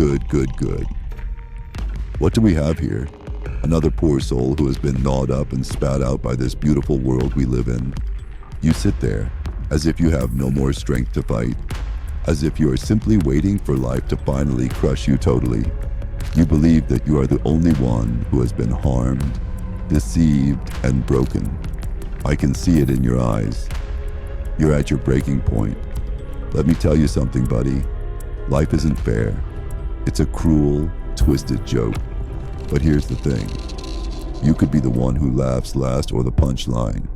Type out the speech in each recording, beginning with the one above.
Good, good, good. What do we have here? Another poor soul who has been gnawed up and spat out by this beautiful world we live in. You sit there, as if you have no more strength to fight, as if you are simply waiting for life to finally crush you totally. You believe that you are the only one who has been harmed, deceived, and broken. I can see it in your eyes. You're at your breaking point. Let me tell you something, buddy. Life isn't fair. It's a cruel, twisted joke. But here's the thing. You could be the one who laughs last or the punchline.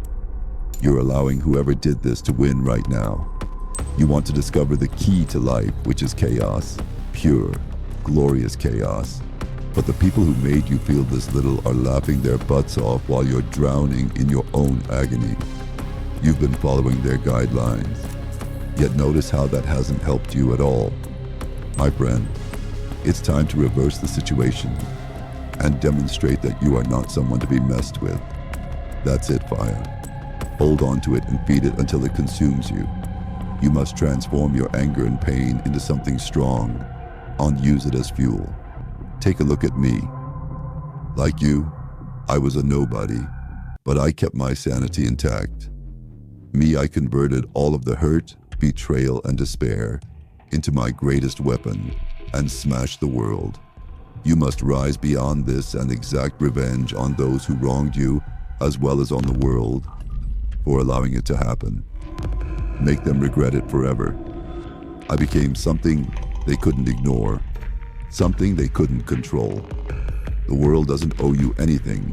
You're allowing whoever did this to win right now. You want to discover the key to life, which is chaos. Pure, glorious chaos. But the people who made you feel this little are laughing their butts off while you're drowning in your own agony. You've been following their guidelines. Yet notice how that hasn't helped you at all. My friend, it's time to reverse the situation and demonstrate that you are not someone to be messed with. That's it, fire. Hold on to it and feed it until it consumes you. You must transform your anger and pain into something strong and use it as fuel. Take a look at me. Like you, I was a nobody, but I kept my sanity intact. Me, I converted all of the hurt, betrayal, and despair into my greatest weapon and smashed the world. You must rise beyond this and exact revenge on those who wronged you as well as on the world for allowing it to happen. Make them regret it forever. I became something they couldn't ignore, something they couldn't control. The world doesn't owe you anything,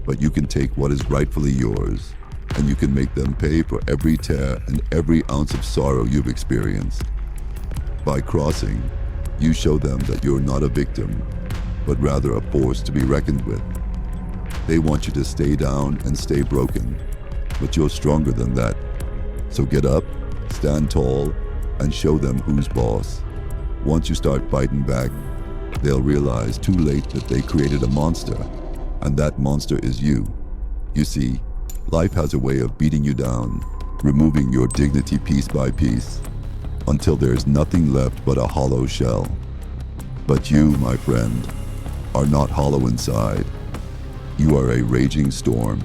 but you can take what is rightfully yours, and you can make them pay for every tear and every ounce of sorrow you've experienced. By crossing, you show them that you're not a victim, but rather a force to be reckoned with. They want you to stay down and stay broken, but you're stronger than that. So get up, stand tall, and show them who's boss. Once you start fighting back, they'll realize too late that they created a monster, and that monster is you. You see, life has a way of beating you down, removing your dignity piece by piece, until there's nothing left but a hollow shell. But you, my friend, are not hollow inside. You are a raging storm.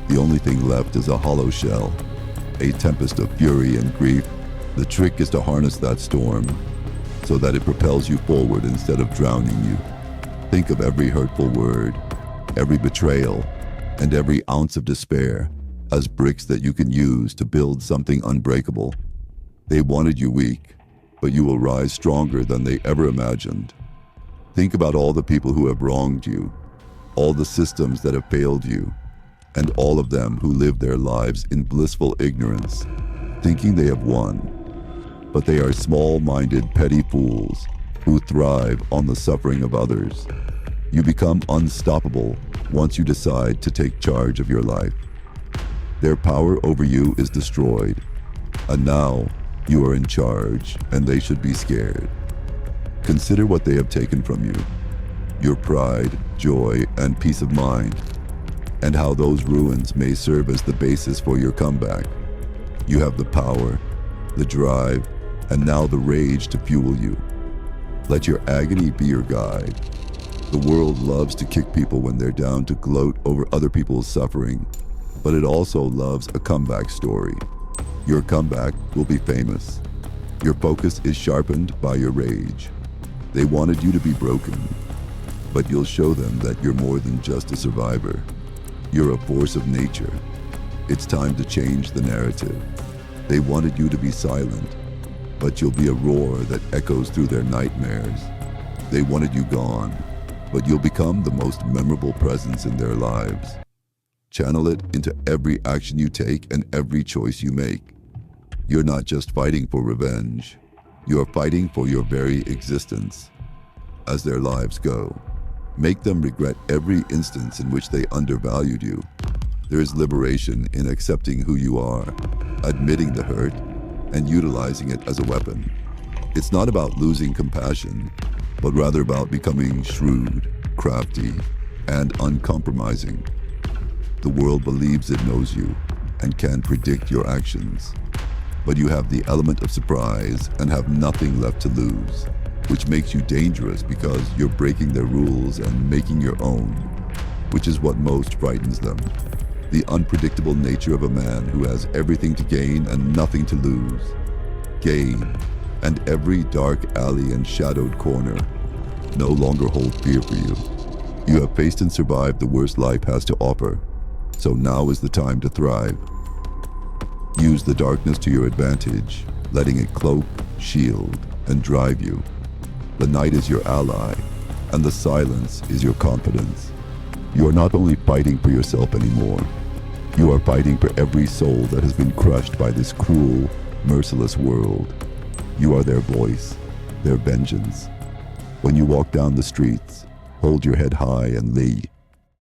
The only thing left is a hollow shell, a tempest of fury and grief. The trick is to harness that storm so that it propels you forward instead of drowning you. Think of every hurtful word, every betrayal, and every ounce of despair as bricks that you can use to build something unbreakable. They wanted you weak, but you will rise stronger than they ever imagined. Think about all the people who have wronged you, all the systems that have failed you, and all of them who live their lives in blissful ignorance, thinking they have won. But they are small-minded, petty fools who thrive on the suffering of others. You become unstoppable once you decide to take charge of your life. Their power over you is destroyed, and now you are in charge, and they should be scared. Consider what they have taken from you, your pride, joy, and peace of mind, and how those ruins may serve as the basis for your comeback. You have the power, the drive, and now the rage to fuel you. Let your agony be your guide. The world loves to kick people when they're down to gloat over other people's suffering, but it also loves a comeback story. Your comeback will be famous. Your focus is sharpened by your rage. They wanted you to be broken, but you'll show them that you're more than just a survivor. You're a force of nature. It's time to change the narrative. They wanted you to be silent, but you'll be a roar that echoes through their nightmares. They wanted you gone, but you'll become the most memorable presence in their lives. Channel it into every action you take and every choice you make. You're not just fighting for revenge. You're fighting for your very existence. As their lives go, make them regret every instance in which they undervalued you. There is liberation in accepting who you are, admitting the hurt, and utilizing it as a weapon. It's not about losing compassion, but rather about becoming shrewd, crafty, and uncompromising. The world believes it knows you and can predict your actions, but you have the element of surprise and have nothing left to lose. which makes you dangerous because you're breaking their rules and making your own, which is what most frightens them. The unpredictable nature of a man who has everything to gain and nothing to lose. Gain, and every dark alley and shadowed corner no longer hold fear for you. You have faced and survived the worst life has to offer, so now is the time to thrive. Use the darkness to your advantage, letting it cloak, shield, and drive you. The night is your ally, and the silence is your confidence. You are not only fighting for yourself anymore, you are fighting for every soul that has been crushed by this cruel, merciless world. You are their voice, their vengeance. When you walk down the streets, hold your head high and lay